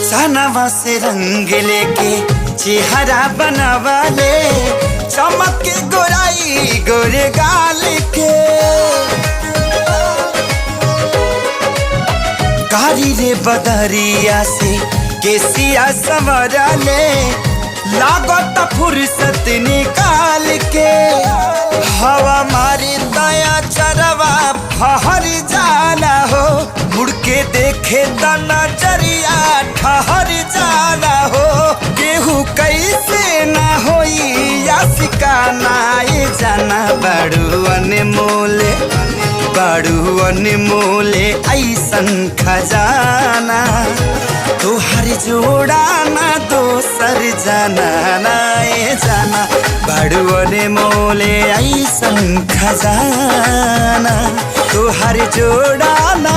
सनवा से रंग लेके चेहरा बनावा ले, चमक के गोराई गोरे गाल के। कारी रे बदरिया से केसिया संवरा ले, लागत फुर्सत निकाल के। हवा मारी दया चरवा फहर जाला हो, मुड़ के देखे त नजरिया ठहर जाला हो। केहू कैसे ना होई यासिका नाए जाना, बड़ू अनमोले बड़ू अनमोले ऐसन खजाना। तोहर जोड़ा ना दोसर जाना नाए जाना, बड़ू अनमोले ऐसन खजाना। तोहर जोड़ा ना